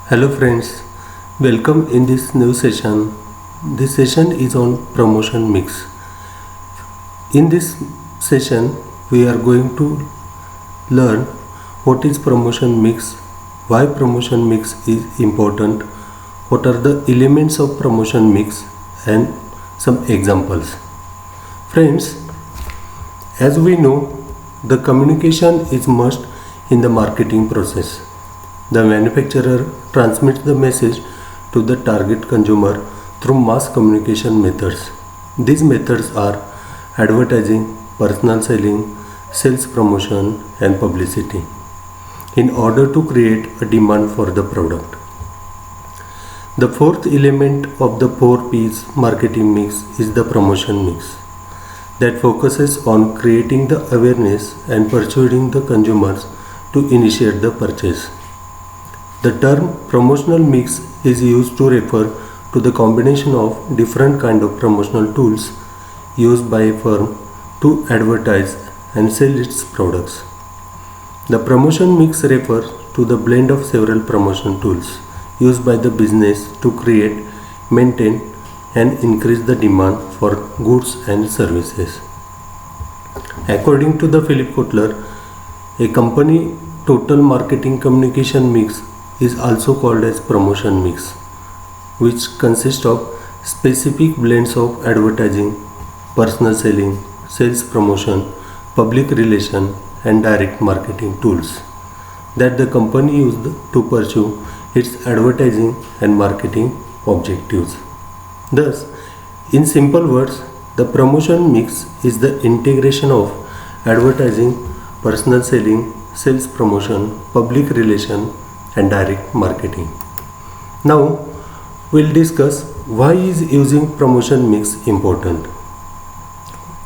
Hello friends, welcome in this new session. This session is on promotion mix. In this session, we are going to learn what is promotion mix, why promotion mix is important, what are the elements of promotion mix, and some examples. Friends, as we know, the communication is must in the marketing process. The manufacturer transmits the message to the target consumer through mass communication methods. These methods are advertising, personal selling, sales promotion, and publicity in order to create a demand for the product. The fourth element of the 4P's marketing mix is the promotion mix that focuses on creating the awareness and persuading the consumers to initiate the purchase. The term promotional mix is used to refer to the combination of different kind of promotional tools used by a firm to advertise and sell its products. The promotion mix refers to the blend of several promotion tools used by the business to create, maintain, and increase the demand for goods and services. According to the Philip Kotler, a company total marketing communication mix is also called as promotion mix, which consists of specific blends of advertising, personal selling, sales promotion, public relation, and direct marketing tools that the company used to pursue its advertising and marketing objectives. Thus, in simple words, the promotion mix is the integration of advertising, personal selling, sales promotion, public relation, and direct marketing. Now, we'll discuss why is using promotion mix important.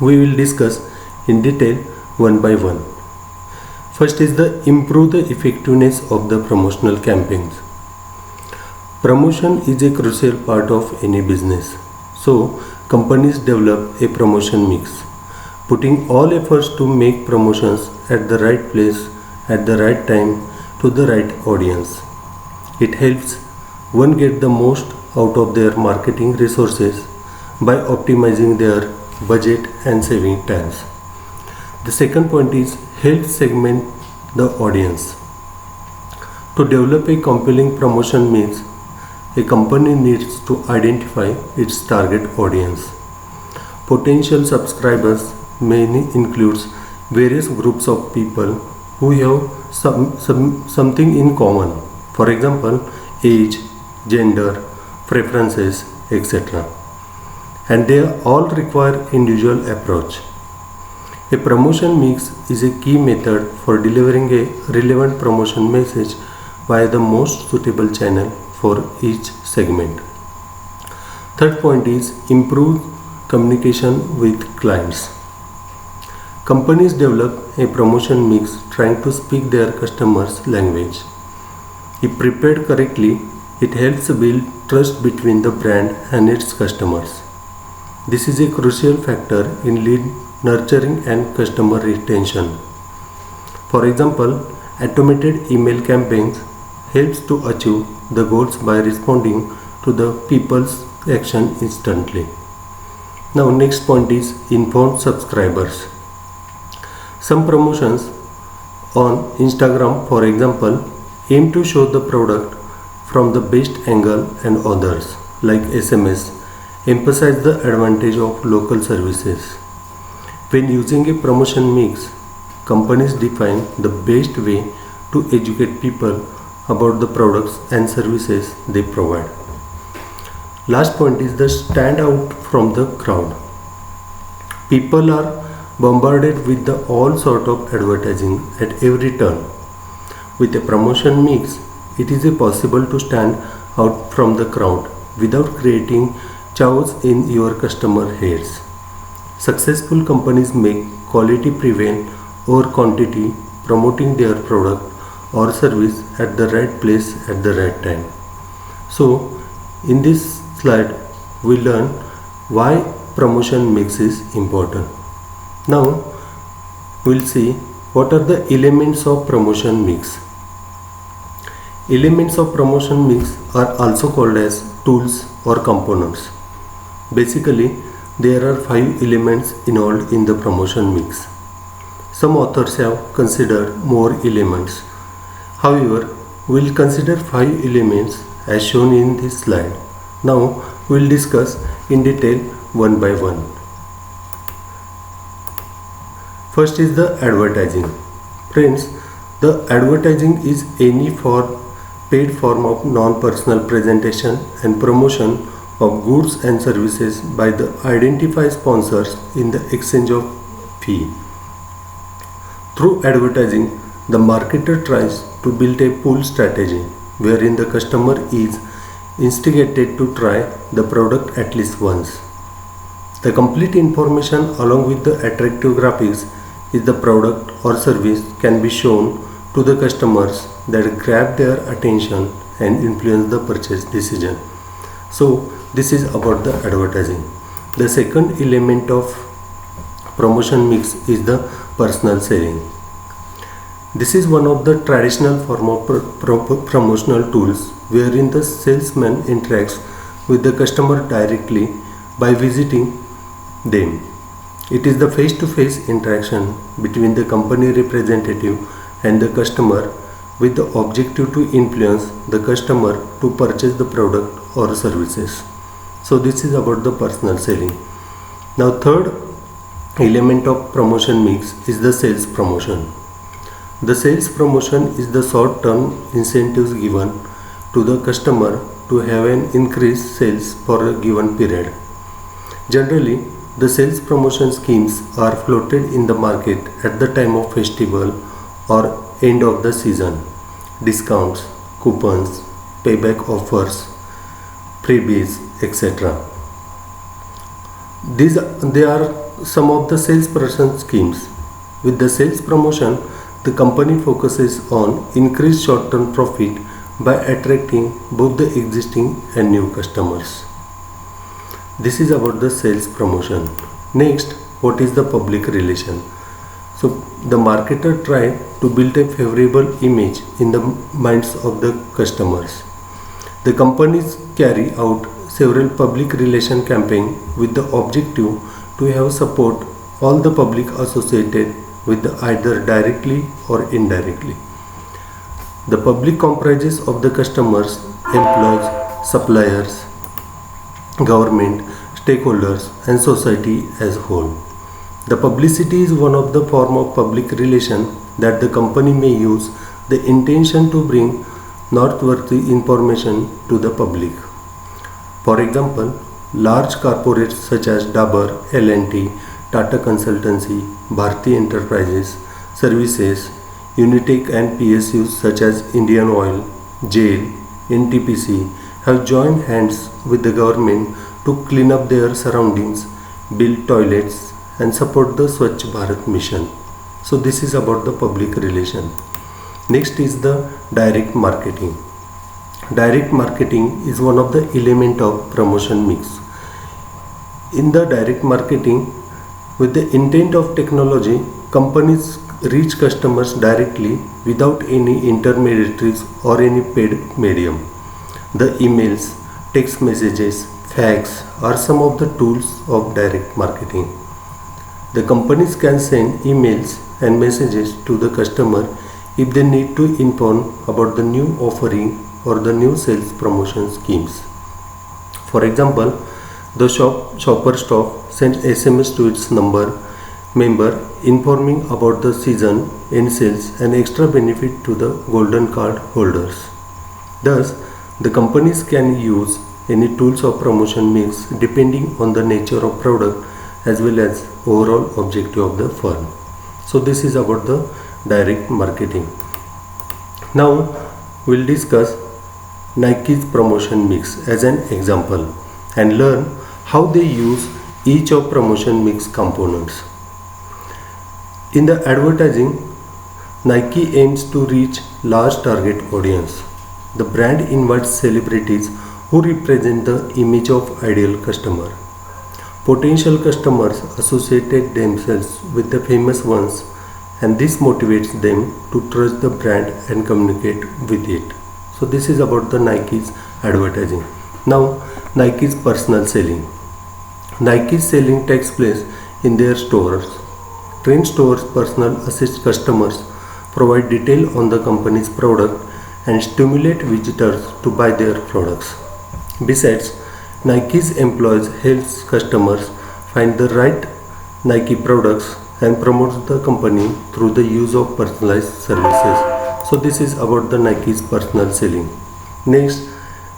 We will discuss in detail one by one. First is the improve the effectiveness of the promotional campaigns. Promotion is a crucial part of any business. So, companies develop a promotion mix, putting all efforts to make promotions at the right place, at the right time, to the right audience. It helps one get the most out of their marketing resources by optimizing their budget and saving times. The second point is help segment the audience. To develop a compelling promotion mix, a company needs to identify its target audience. Potential subscribers may include various groups of people who have something in common. For example, age, gender, preferences, etc. And they all require individual approach. A promotion mix is a key method for delivering a relevant promotion message via the most suitable channel for each segment. Third point is improve communication with clients. Companies develop a promotion mix trying to speak their customers' language. If prepared correctly, it helps build trust between the brand and its customers. This is a crucial factor in lead nurturing and customer retention. For example, automated email campaigns helps to achieve the goals by responding to the people's action instantly. Now next point is inform subscribers. Some promotions on Instagram, for example, aim to show the product from the best angle, and others, like SMS, emphasize the advantage of local services. When using a promotion mix, companies define the best way to educate people about the products and services they provide. Last point is the stand out from the crowd. People are bombarded with the all sort of advertising at every turn. With a promotion mix, it is possible to stand out from the crowd without creating chaos in your customer heads. Successful companies make quality prevail over quantity, promoting their product or service at the right place at the right time. So, in this slide, we learn why promotion mix is important. Now, we'll see what are the elements of promotion mix. Elements of promotion mix are also called as tools or components. Basically, there are 5 elements involved in the promotion mix. Some authors have considered more elements. However, we will consider 5 elements as shown in this slide. Now, we will discuss in detail one by one. First is the advertising. Friends, the advertising is any paid form of non-personal presentation and promotion of goods and services by the identified sponsors in the exchange of fee. Through advertising, the marketer tries to build a pull strategy wherein the customer is instigated to try the product at least once. The complete information along with the attractive graphics is the product or service can be shown to the customers that grab their attention and influence the purchase decision. So this is about the advertising. The second element of promotion mix is the personal selling. This is one of the traditional form of promotional tools wherein the salesman interacts with the customer directly by visiting them. It is the face-to-face interaction between the company representative and the customer with the objective to influence the customer to purchase the product or services. So this is about the personal selling. Now third element of promotion mix is the sales promotion. The sales promotion is the short-term incentives given to the customer to have an increased sales for a given period. Generally, the sales promotion schemes are floated in the market at the time of festival or end of the season. Discounts, coupons, payback offers, freebies, etc. They are some of the sales promotion schemes. With the sales promotion, the company focuses on increased short-term profit by attracting both the existing and new customers. This is about the sales promotion. Next, what is the public relation? So the marketer tries to build a favorable image in the minds of the customers. The companies carry out several public relation campaigns with the objective to have support all the public associated with either directly or indirectly. The public comprises of the customers, employees, suppliers, government, stakeholders and society as a whole. The publicity is one of the form of public relation that the company may use the intention to bring noteworthy information to the public. For example, large corporates such as Dabur, L&T, Tata Consultancy, Bharti Enterprises, Services, Unitech and PSUs such as Indian Oil, JAIL, NTPC have joined hands with the government to clean up their surroundings, build toilets and support the Swachh Bharat mission. So this is about the public relation. Next is the direct marketing. Direct marketing is one of the element of promotion mix. In the direct marketing, with the intent of technology, companies reach customers directly without any intermediaries or any paid medium. The emails, text messages, fax are some of the tools of direct marketing. The companies can send emails and messages to the customer if they need to inform about the new offering or the new sales promotion schemes. For example, the Shopper Stop sends SMS to its member informing about the season end sales and extra benefit to the golden card holders. Thus, the companies can use any tools of promotion mix depending on the nature of product as well as overall objective of the firm. So this is about the direct marketing. Now we'll discuss Nike's promotion mix as an example and learn how they use each of promotion mix components. In the advertising, Nike aims to reach large target audience. The brand invites celebrities who represent the image of ideal customer. Potential customers associate themselves with the famous ones and this motivates them to trust the brand and communicate with it. So this is about the Nike's advertising. Now Nike's personal selling. Nike's selling takes place in their stores. Trend stores personal assist customers, provide detail on the company's product and stimulate visitors to buy their products. Besides, Nike's employees helps customers find the right Nike products and promotes the company through the use of personalized services. So this is about the Nike's personal selling. Next,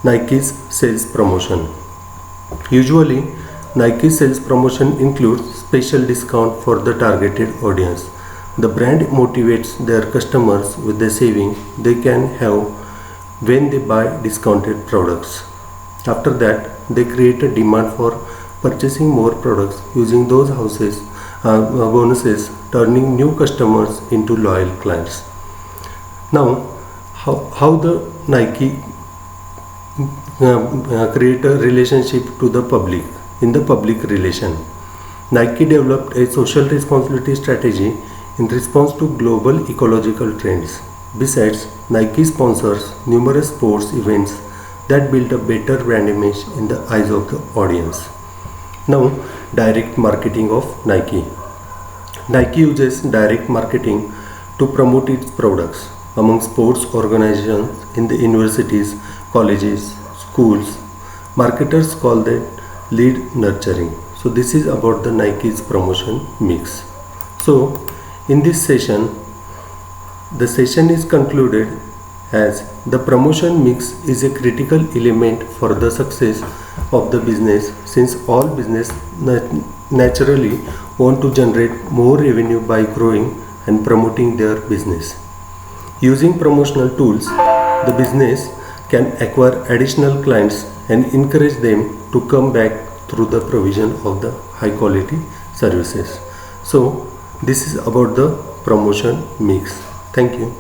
Nike's sales promotion. Usually, Nike sales promotion includes special discount for the targeted audience. The brand motivates their customers with the saving they can have when they buy discounted products. After that, they create a demand for purchasing more products using those bonuses, turning new customers into loyal clients. Now, how the Nike create a relationship to the public in the public relation. Nike developed a social responsibility strategy in response to global ecological trends. Besides, Nike sponsors numerous sports events that build a better brand image in the eyes of the audience. Now, direct marketing of Nike. Nike uses direct marketing to promote its products among sports organizations in the universities, colleges, schools. Marketers call that lead nurturing. So this is about the Nike's promotion mix. So in this session, the session is concluded as the promotion mix is a critical element for the success of the business, since all business naturally want to generate more revenue by growing and promoting their business. Using promotional tools, the business can acquire additional clients and encourage them to come back through the provision of the high quality services. So this is about the promotion mix. Thank you.